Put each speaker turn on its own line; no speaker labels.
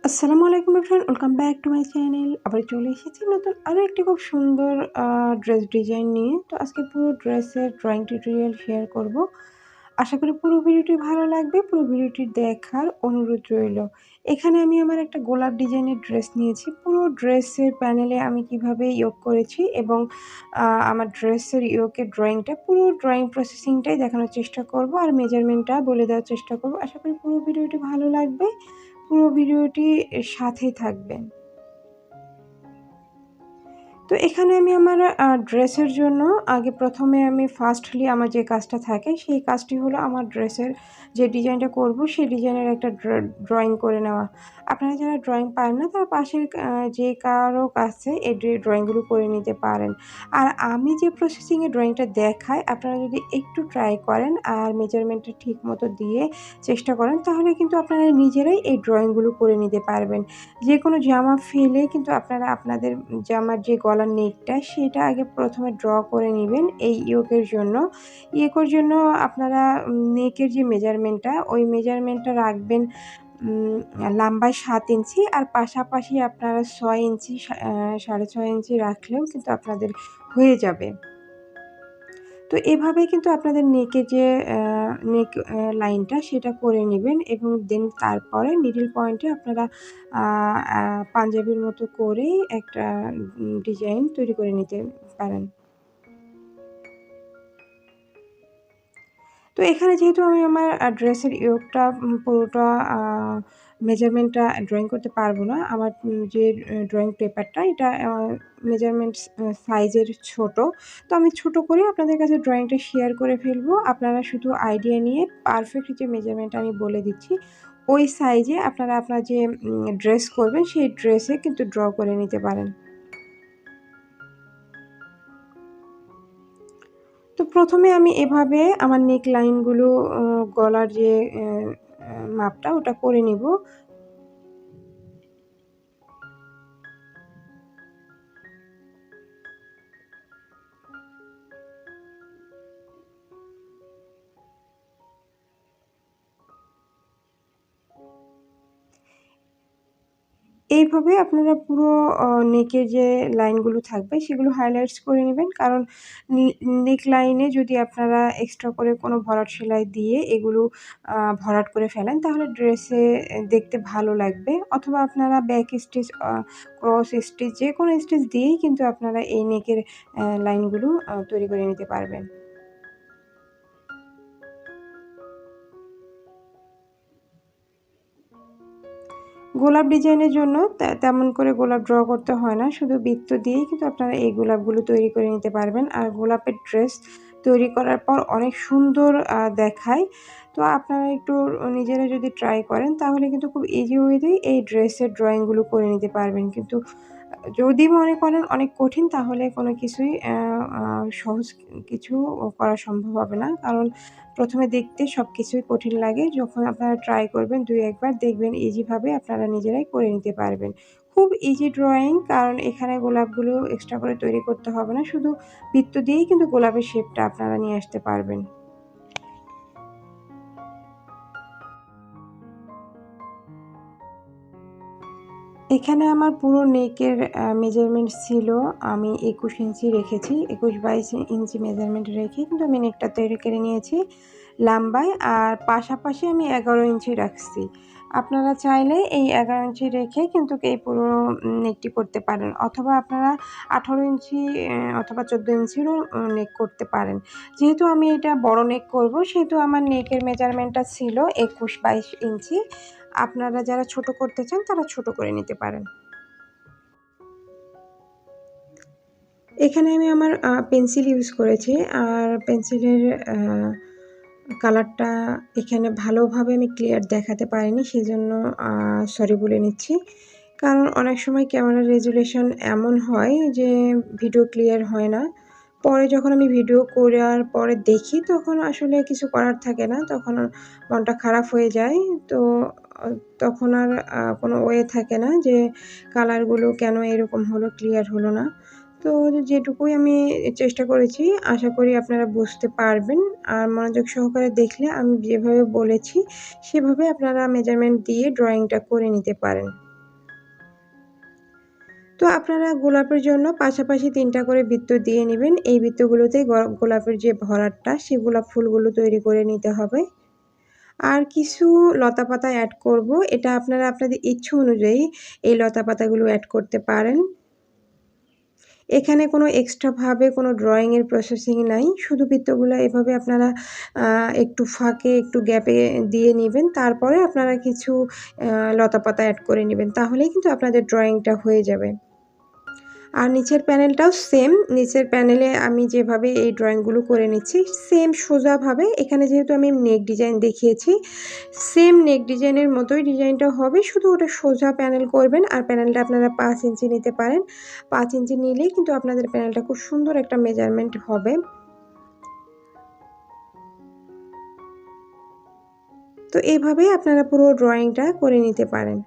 আসসালামু আলাইকুম everyone, welcome back to my channel. আবার চলে এসেছি নতুন আরও একটি খুব সুন্দর ড্রেস ডিজাইন নিয়ে। তো আজকে পুরো ড্রেসের ড্রয়িং টিউটোরিয়াল শেয়ার করব। আশা করি পুরো ভিডিওটি ভালো লাগবে। পুরো ভিডিওটি দেখার অনুরোধ রইল। এখানে আমি আমার একটা গোলাপ ডিজাইনের ড্রেস নিয়েছি। পুরো ড্রেসের প্যানেলে আমি কিভাবে ইয়োগ করেছি এবং আমার ড্রেসের ইয়োগের ড্রয়িংটা পুরো ড্রয়িং প্রসেসিংটাই দেখানোর চেষ্টা করব আর মেজারমেন্টটা বলে দেওয়ার চেষ্টা করব। আশা করি পুরো ভিডিওটি ভালো লাগবে। পুরো ভিডিওটি সাথেই থাকবেন। তো এখানে আমি আমার ড্রেসের জন্য আগে প্রথমে আমি ফার্স্টলি আমার যে কাজটা থাকে সেই কাজটি হলো আমার ড্রেসের যে ডিজাইনটা করব সেই ডিজাইনের একটা ড্রয়িং করে নেওয়া। আপনারা যারা ড্রয়িং পারেন না তারা পাশের যে কারো কাছে এই ড্রয়িংগুলো করে নিতে পারেন। আর আমি যে প্রসেসিংয়ে ড্রয়িংটা দেখাই আপনারা যদি একটু ট্রাই করেন আর মেজারমেন্টটা ঠিক মতো দিয়ে চেষ্টা করেন তাহলে কিন্তু আপনারা নিজেরাই এই ড্রয়িংগুলো করে নিতে পারবেন। যে কোনো জামা ফেলে কিন্তু আপনারা আপনাদের জামার যে গলার নেকটা সেটা আগে প্রথমে ড্র করে নিবেন এই ইয়োকের জন্য। ইয়োকের জন্য আপনারা নেকের যে মেজারমেন্টটা ওই মেজারমেন্টটা রাখবেন লম্বায় ৭ ইঞ্চি আর পাশাপাশি আপনারা ৬ ইঞ্চি ৬.৫ ইঞ্চি রাখলেও কিন্তু আপনাদের হয়ে যাবে। তো এভাবে কিন্তু আপনাদের নেকের যে নেক লাইনটা সেটা করে নেবেন এবং দেন তারপরে মিডল পয়েন্টে আপনারা পাঞ্জাবির মতো করে একটা ডিজাইন তৈরি করে নিতে পারেন। তো এখানে যেহেতু আমি আমার ড্রেসের ইয়োগটা পুরোটা মেজারমেন্টটা ড্রয়িং করতে পারবো না। আমার যে ড্রয়িং পেপারটা এটা মেজারমেন্ট সাইজের ছোট। তো আমি ছোট করে আপনাদের কাছে ড্রয়িংটা শেয়ার করে ফেলবো। আপনারা শুধু আইডিয়া নিয়ে পারফেক্ট যে মেজারমেন্টটা আমি বলে দিচ্ছি, ওই সাইজে আপনারা আপনার যে ড্রেস করবেন সেই ড্রেসে কিন্তু ড্র করে নিতে পারেন। তো প্রথমে আমি এভাবে আমার নেক লাইনগুলো গলার যে মাপটা ওটা করে নিব। এইভাবে আপনারা পুরো নেকের যে লাইনগুলো থাকবে সেগুলো হাইলাইটস করে নেবেন। কারণ নেক লাইনে যদি আপনারা এক্সট্রা করে কোনো ভরাট সেলাই দিয়ে এগুলো ভরাট করে ফেলেন তাহলে ড্রেসে দেখতে ভালো লাগবে। অথবা আপনারা ব্যাক স্টিচ ক্রস স্টিচ যেকোনো স্টিচ দিয়েই কিন্তু আপনারা এই নেকের লাইনগুলো তৈরি করে নিতে পারবেন। গোলাপ ডিজাইনের জন্য তেমন করে গোলাপ ড্র করতে হয় না। শুধু বৃত্ত দিয়েই কিন্তু আপনারা এই গোলাপগুলো তৈরি করে নিতে পারবেন। আর গোলাপের ড্রেস তৈরি করার পর অনেক সুন্দর দেখায়। তো আপনারা একটু নিজেরা যদি ট্রাই করেন তাহলে কিন্তু খুব ইজি ওয়েতেই এই ড্রেসের ড্রয়িংগুলো করে নিতে পারবেন। কিন্তু যদি মনে করেন অনেক কঠিন তাহলে কোনো কিছুই আ সহজ কিছু করা সম্ভব হবে না। কারণ প্রথমে দেখতে সবকিছুই কঠিন লাগে। যখন আপনারা ট্রাই করবেন ২-১ বার দেখবেন ইজিভাবে আপনারা নিজেরাই করে নিতে পারবেন। খুব ইজি ড্রয়িং, কারণ এখানে গোলাপগুলো এক্সট্রা করে তৈরি করতে হবে না। শুধু বৃত্ত দিয়েই কিন্তু গোলাপের শেপটা আপনারা নিয়ে আসতে পারবেন। এখানে আমার পুরো নেকের মেজারমেন্ট ছিল আমি ২১ ইঞ্চি রেখেছি। ২১-২২ ইঞ্চি মেজারমেন্ট রেখে কিন্তু আমি নেকটা তৈরি করে নিয়েছি লাম্বায়। আর পাশাপাশি আমি ১১ ইঞ্চি রাখছি। আপনারা চাইলে এই ১১ ইঞ্চি রেখে কিন্তু এই পুরো নেকটি করতে পারেন। অথবা আপনারা ১৮ ইঞ্চি অথবা ১৪ ইঞ্চিরও নেক করতে পারেন। যেহেতু আমি এটা বড় নেক করব সেহেতু আমার নেকের মেজারমেন্টটা ছিল ২১-২২ ইঞ্চি। আপনারা যারা ছোট করতে চান তারা ছোট করে নিতে পারেন। এখানে আমি আমার পেন্সিল ইউজ করেছি। আর পেন্সিলের কালারটা এখানে ভালোভাবে আমি ক্লিয়ার দেখাতে পারিনি, সেজন্য সরি বলে নিচ্ছি। কারণ অনেক সময় ক্যামেরার রেজোলিউশন এমন হয় যে ভিডিও ক্লিয়ার হয় না। পরে যখন আমি ভিডিও করার পরে দেখি তখন আসলে কিছু করার থাকে না। তখন মনটা খারাপ হয়ে যায়। তো আ তখন আর কোনো ওয়ে থাকে না যে কালারগুলো কেন এরকম হলো, ক্লিয়ার হলো না। তো যেটুকুই আমি চেষ্টা করেছি আশা করি আপনারা বুঝতে পারবেন। আর মনোযোগ সহকারে দেখলে আমি যেভাবে বলেছি সেভাবে আপনারা মেজারমেন্ট দিয়ে ড্রয়িংটা করে নিতে পারেন। তো আপনারা গোলাপের জন্য পাশাপাশি ৩টা করে বৃত্ত দিয়ে নিবেন। এই বৃত্তগুলোতে গোলাপের যে ভরাটটা সে গোলাপ ফুলগুলো তৈরি করে নিতে হবে। আর কিছু লতাপাতা অ্যাড করব। এটা আপনারা আপনাদের ইচ্ছে অনুযায়ী এই লতাপাতাগুলো অ্যাড করতে পারেন। এখানে কোনো এক্সট্রাভাবে কোনো ড্রয়িংয়ের প্রসেসিং নাই। শুধু বৃত্তগুলো এভাবে আপনারা একটু ফাঁকে একটু গ্যাপে দিয়ে নিবেন। তারপরে আপনারা কিছু লতাপাতা অ্যাড করে নিবেন। তাহলেই কিন্তু আপনাদের ড্রয়িংটা হয়ে যাবে। আর নিচের প্যানেলটাও সেম। নিচের প্যানেলে আমি যেভাবে এই ড্রয়িংগুলো করে নিচ্ছি সেম সোজাভাবে এখানে যেহেতু আমি নেক ডিজাইন দেখিয়েছি, সেম নেক ডিজাইনের মতোই ডিজাইনটা হবে, শুধু ওটা সোজা প্যানেল করবেন। আর প্যানেলটা আপনারা 5 ইঞ্চি নিতে পারেন। 5 ইঞ্চি নিলেই কিন্তু আপনাদের প্যানেলটা খুব সুন্দর একটা মেজারমেন্ট হবে। তো এভাবেই আপনারা পুরো ড্রয়িংটা করে নিতে পারেন।